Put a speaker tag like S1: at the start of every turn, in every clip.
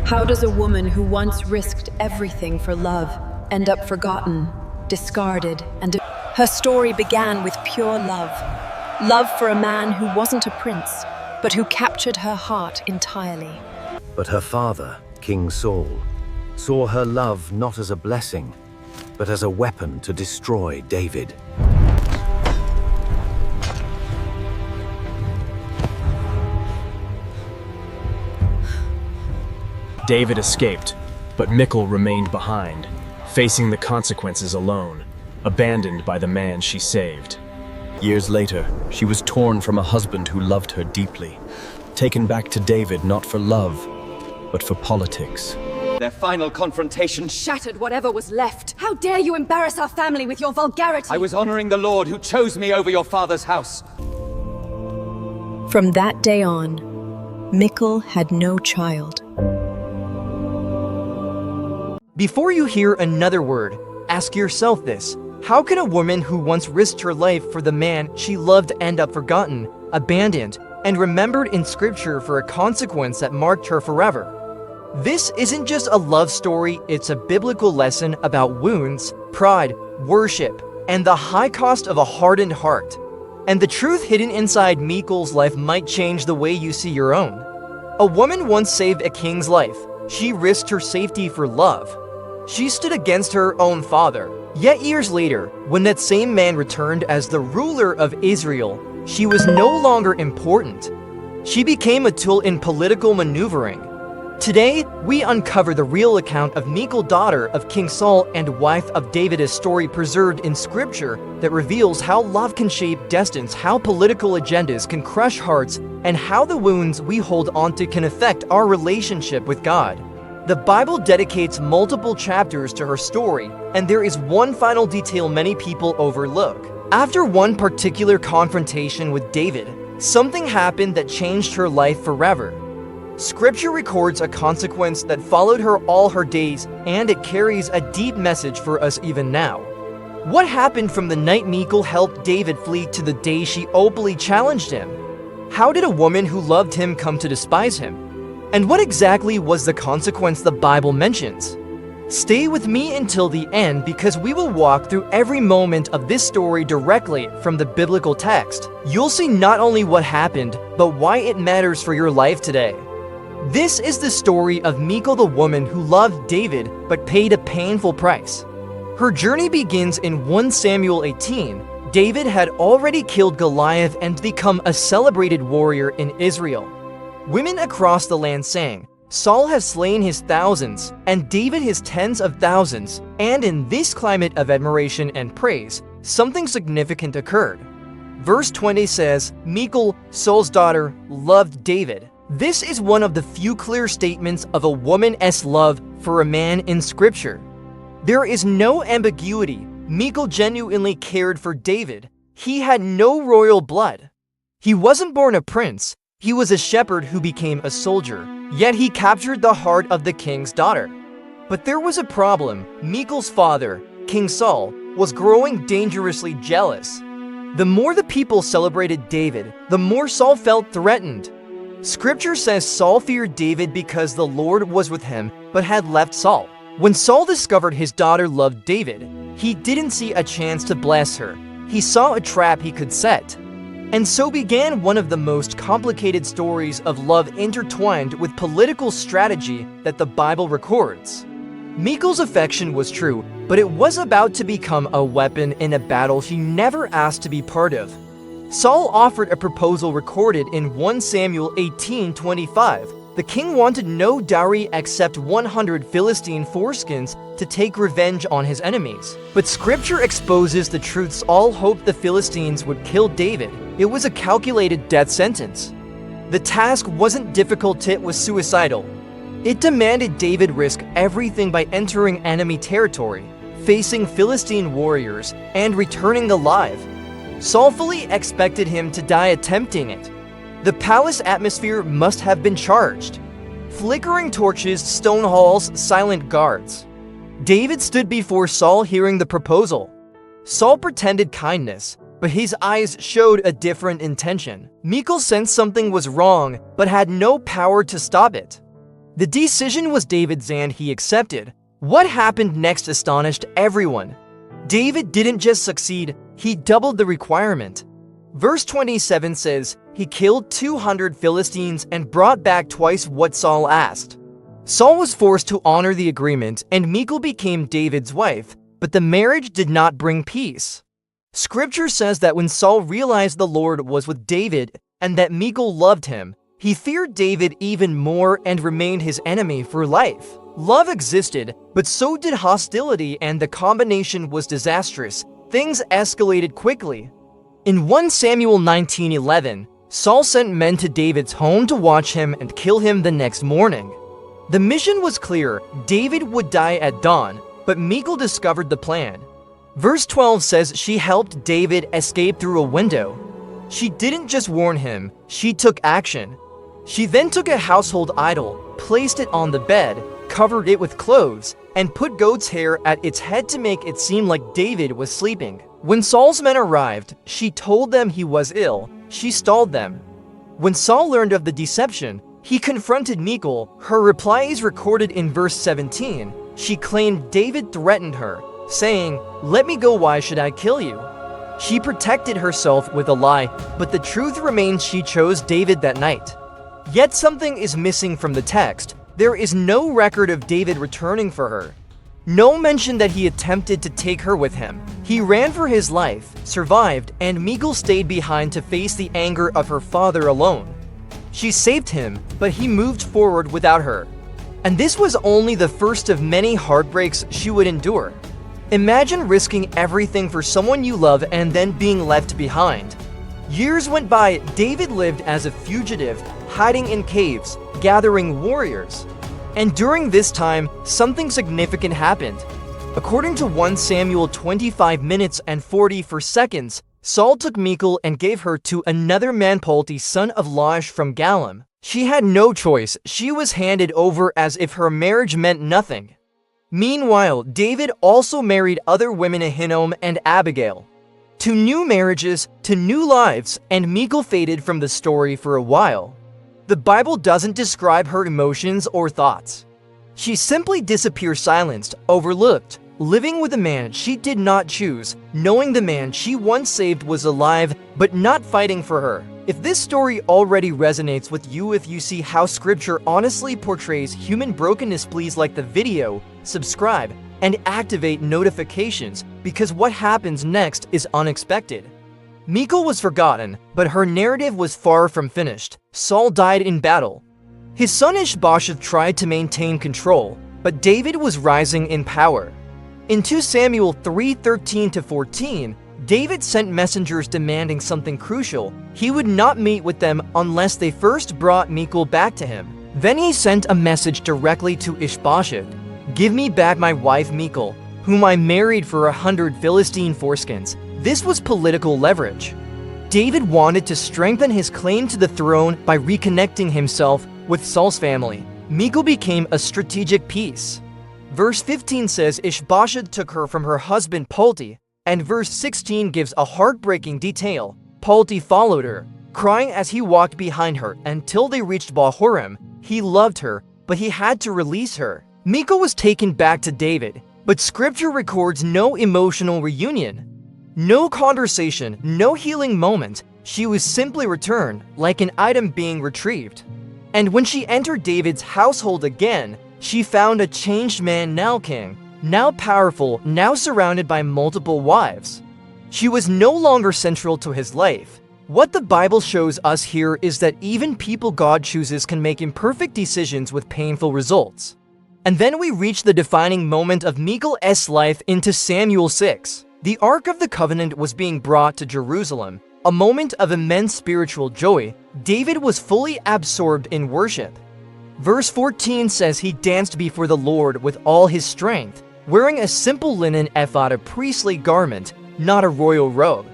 S1: How does a woman who once risked everything for love end up forgotten, discarded, and... Her story began with pure love. Love for a man who wasn't a prince, but who captured her heart entirely.
S2: But her father, King Saul, saw her love not as a blessing, but as a weapon to destroy David.
S3: David escaped, but Michal remained behind, facing the consequences alone, abandoned by the man she saved.
S4: Years later, she was torn from a husband who loved her deeply, taken back to David not for love, but for politics.
S5: Their final confrontation
S6: shattered whatever was left. How dare you embarrass our family with your vulgarity?
S5: I was honoring the Lord who chose me over your father's house.
S1: From that day on, Michal had no child.
S7: Before you hear another word, ask yourself this. How can a woman who once risked her life for the man she loved end up forgotten, abandoned, and remembered in Scripture for a consequence that marked her forever? This isn't just a love story, it's a biblical lesson about wounds, pride, worship, and the high cost of a hardened heart. And the truth hidden inside Michal's life might change the way you see your own. A woman once saved a king's life. She risked her safety for love. She stood against her own father. Yet years later, when that same man returned as the ruler of Israel, she was no longer important. She became a tool in political maneuvering. Today, we uncover the real account of Michal, daughter of King Saul and wife of David, a story preserved in Scripture that reveals how love can shape destinies, how political agendas can crush hearts, and how the wounds we hold onto can affect our relationship with God. The Bible dedicates multiple chapters to her story, and there is one final detail many people overlook. After one particular confrontation with David, something happened that changed her life forever. Scripture records a consequence that followed her all her days, and it carries a deep message for us even now. What happened from the night Michal helped David flee to the day she openly challenged him? How did a woman who loved him come to despise him? And what exactly was the consequence the Bible mentions? Stay with me until the end because we will walk through every moment of this story directly from the biblical text. You'll see not only what happened, but why it matters for your life today. This is the story of Michal, the woman who loved David but paid a painful price. Her journey begins in 1 Samuel 18. David had already killed Goliath and become a celebrated warrior in Israel. Women across the land sang, "Saul has slain his thousands, and David his tens of thousands." And in this climate of admiration and praise, something significant occurred. Verse 20 says, Michal, Saul's daughter, loved David. This is one of the few clear statements of a woman's love for a man in Scripture. There is no ambiguity. Michal genuinely cared for David. He had no royal blood. He wasn't born a prince. He was a shepherd who became a soldier, yet he captured the heart of the king's daughter. But there was a problem. Michal's father, King Saul, was growing dangerously jealous. The more the people celebrated David, the more Saul felt threatened. Scripture says Saul feared David because the Lord was with him, but had left Saul. When Saul discovered his daughter loved David, he didn't see a chance to bless her. He saw a trap he could set. And so began one of the most complicated stories of love intertwined with political strategy that the Bible records. Michal's affection was true, but it was about to become a weapon in a battle she never asked to be part of. Saul offered a proposal recorded in 1 Samuel 18:25. The king wanted no dowry except 100 Philistine foreskins to take revenge on his enemies. But Scripture exposes the truth. Saul hoped the Philistines would kill David. It was a calculated death sentence. The task wasn't difficult, it was suicidal. It demanded David risk everything by entering enemy territory, facing Philistine warriors, and returning alive. Saul fully expected him to die attempting it. The palace atmosphere must have been charged. Flickering torches, stone halls, silent guards. David stood before Saul hearing the proposal. Saul pretended kindness, but his eyes showed a different intention. Michal sensed something was wrong, but had no power to stop it. The decision was David's and he accepted. What happened next astonished everyone. David didn't just succeed, he doubled the requirement. Verse 27 says, he killed 200 Philistines and brought back twice what Saul asked. Saul was forced to honor the agreement and Michal became David's wife, but the marriage did not bring peace. Scripture says that when Saul realized the Lord was with David and that Michal loved him, he feared David even more and remained his enemy for life. Love existed, but so did hostility, and the combination was disastrous. Things escalated quickly. In 1 Samuel 19:11, Saul sent men to David's home to watch him and kill him the next morning. The mission was clear: David would die at dawn, but Michal discovered the plan. Verse 12 says she helped David escape through a window. She didn't just warn him, she took action. She then took a household idol, placed it on the bed, covered it with clothes, and put goat's hair at its head to make it seem like David was sleeping. When Saul's men arrived, she told them he was ill. She stalled them. When Saul learned of the deception, he confronted Michal. Her reply is recorded in verse 17. She claimed David threatened her, saying, "Let me go, why should I kill you?" She protected herself with a lie, but the truth remains she chose David that night. Yet something is missing from the text. There is no record of David returning for her. No mention that he attempted to take her with him. He ran for his life, survived, and Michal stayed behind to face the anger of her father alone. She saved him, but he moved forward without her. And this was only the first of many heartbreaks she would endure. Imagine risking everything for someone you love and then being left behind. Years went by. David lived as a fugitive, hiding in caves, gathering warriors. And during this time, something significant happened. According to 1 Samuel 25 minutes and 44 seconds, Saul took Michal and gave her to another man, Palti, son of Laish from Galim. She had no choice. She was handed over as if her marriage meant nothing. Meanwhile, David also married other women, Ahinoam and Abigail. To new marriages, to new lives, and Michal faded from the story for a while. The Bible doesn't describe her emotions or thoughts. She simply disappears, silenced, overlooked, living with a man she did not choose, knowing the man she once saved was alive but not fighting for her. If this story already resonates with you, if you see how Scripture honestly portrays human brokenness, please like the video, subscribe, and activate notifications, because what happens next is unexpected. Michal was forgotten, but her narrative was far from finished. Saul died in battle. His son Ishbosheth tried to maintain control, but David was rising in power. In 2 Samuel 3:13-14, David sent messengers demanding something crucial. He would not meet with them unless they first brought Michal back to him. Then he sent a message directly to Ishbosheth. "Give me back my wife Michal, whom I married for 100 Philistine foreskins." This was political leverage. David wanted to strengthen his claim to the throne by reconnecting himself with Saul's family. Michal became a strategic piece. Verse 15 says Ishbosheth took her from her husband Palti, and verse 16 gives a heartbreaking detail. Palti followed her, crying as he walked behind her until they reached Bahurim. He loved her, but he had to release her. Michal was taken back to David, but Scripture records no emotional reunion. No conversation, no healing moment. She was simply returned, like an item being retrieved. And when she entered David's household again, she found a changed man, now king, now powerful, now surrounded by multiple wives. She was no longer central to his life. What the Bible shows us here is that even people God chooses can make imperfect decisions with painful results. And then we reach the defining moment of Michal's life into Samuel 6. The Ark of the Covenant was being brought to Jerusalem, a moment of immense spiritual joy. David was fully absorbed in worship. Verse 14 says he danced before the Lord with all his strength, wearing a simple linen ephod, a priestly garment, not a royal robe.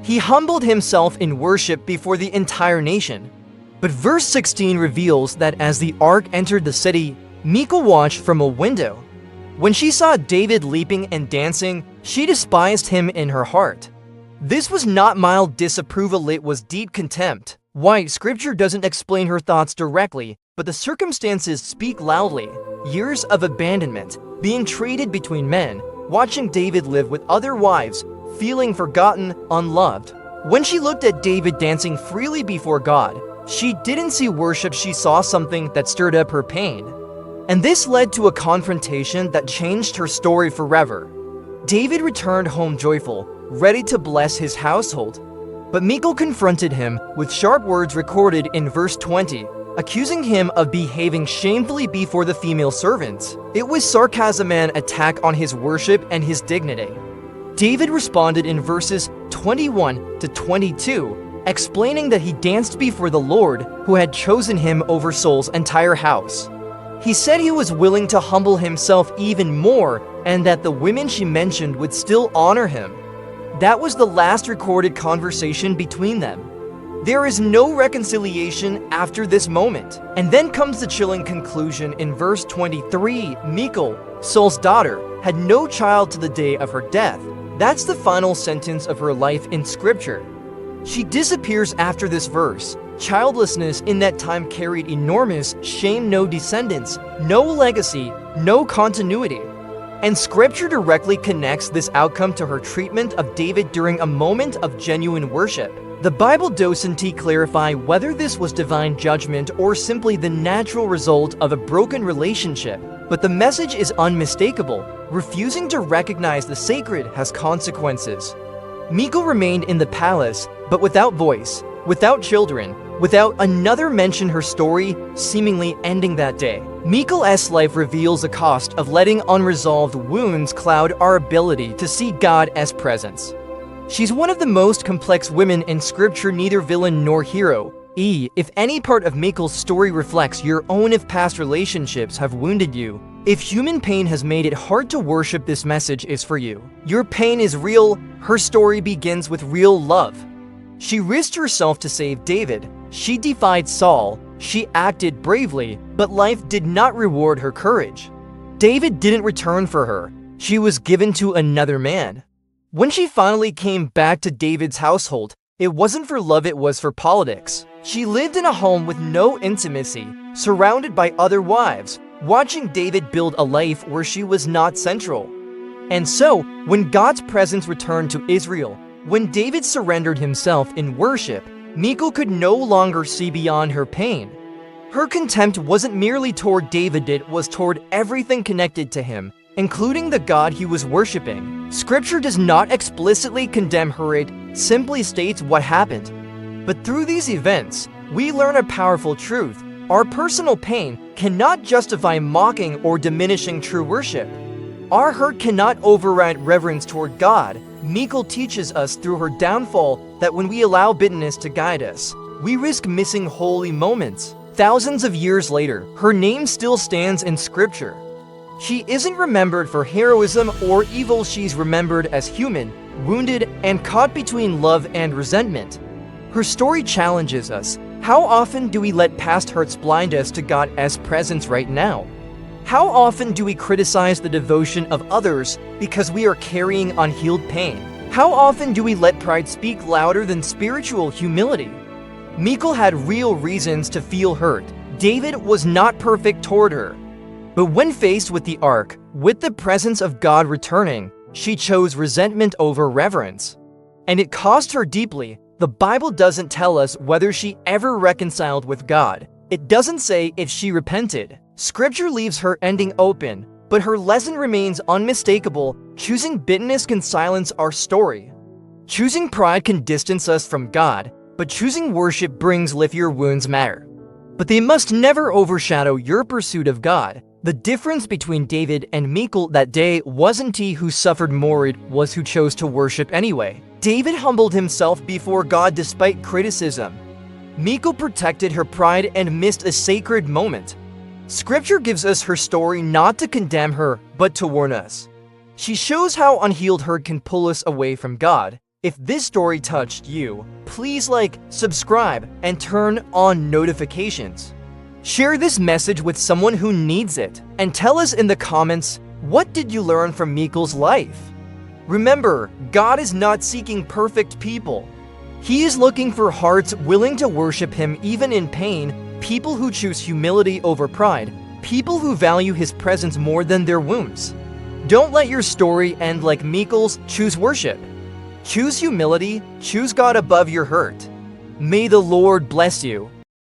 S7: He humbled himself in worship before the entire nation. But verse 16 reveals that as the ark entered the city, Michal watched from a window. When she saw David leaping and dancing, she despised him in her heart. This was not mild disapproval, it was deep contempt. Why? Scripture doesn't explain her thoughts directly, but the circumstances speak loudly. Years of abandonment, being traded between men, watching David live with other wives, feeling forgotten, unloved. When she looked at David dancing freely before God, she didn't see worship, she saw something that stirred up her pain. And this led to a confrontation that changed her story forever. David returned home joyful, ready to bless his household. But Michal confronted him with sharp words recorded in verse 20, accusing him of behaving shamefully before the female servants. It was sarcasm and attack on his worship and his dignity. David responded in verses 21 to 22, explaining that he danced before the Lord who had chosen him over Saul's entire house. He said he was willing to humble himself even more and that the women she mentioned would still honor him. That was the last recorded conversation between them. There is no reconciliation after this moment. And then comes the chilling conclusion in verse 23. Michal, Saul's daughter, had no child to the day of her death. That's the final sentence of her life in Scripture. She disappears after this verse. Childlessness in that time carried enormous shame, no descendants, no legacy, no continuity. And Scripture directly connects this outcome to her treatment of David during a moment of genuine worship. The Bible doesn't clarify whether this was divine judgment or simply the natural result of a broken relationship, but the message is unmistakable. Refusing to recognize the sacred has consequences. Michal remained in the palace, but without voice, without children, without another mention, her story seemingly ending that day. Michal's life reveals the cost of letting unresolved wounds cloud our ability to see God as presence. She's one of the most complex women in Scripture, neither villain nor hero. If any part of Michal's story reflects your own, if past relationships have wounded you, if human pain has made it hard to worship, this message is for you. Your pain is real. Her story begins with real love. She risked herself to save David. She defied Saul. She acted bravely, but life did not reward her courage. David didn't return for her. She was given to another man. When she finally came back to David's household, it wasn't for love, it was for politics. She lived in a home with no intimacy, surrounded by other wives, watching David build a life where she was not central. And so, when God's presence returned to Israel, when David surrendered himself in worship, Michal could no longer see beyond her pain. Her contempt wasn't merely toward David, it was toward everything connected to him, including the God he was worshiping. Scripture does not explicitly condemn her, it simply states what happened. But through these events, we learn a powerful truth. Our personal pain cannot justify mocking or diminishing true worship. Our hurt cannot override reverence toward God. Michal teaches us through her downfall that when we allow bitterness to guide us, we risk missing holy moments. Thousands of years later, her name still stands in Scripture. She isn't remembered for heroism or evil, she's remembered as human, wounded, and caught between love and resentment. Her story challenges us. How often do we let past hurts blind us to God's presence right now? How often do we criticize the devotion of others because we are carrying unhealed pain? How often do we let pride speak louder than spiritual humility? Michal had real reasons to feel hurt. David was not perfect toward her. But when faced with the ark, with the presence of God returning, she chose resentment over reverence. And it cost her deeply. The Bible doesn't tell us whether she ever reconciled with God. It doesn't say if she repented. Scripture leaves her ending open, but her lesson remains unmistakable. Choosing bitterness can silence our story. Choosing pride can distance us from God, but choosing worship brings life. Your wounds matter, but they must never overshadow your pursuit of God. The difference between David and Michal that day wasn't he who suffered more, it was who chose to worship anyway. David humbled himself before God despite criticism. Michal protected her pride and missed a sacred moment. Scripture gives us her story not to condemn her, but to warn us. She shows how unhealed hurt can pull us away from God. If this story touched you, please like, subscribe, and turn on notifications. Share this message with someone who needs it, and tell us in the comments, what did you learn from Michal's life? Remember, God is not seeking perfect people. He is looking for hearts willing to worship Him even in pain, people who choose humility over pride, people who value his presence more than their wounds. Don't let your story end like Michal's. Choose worship. Choose humility, choose God above your hurt. May the Lord bless you.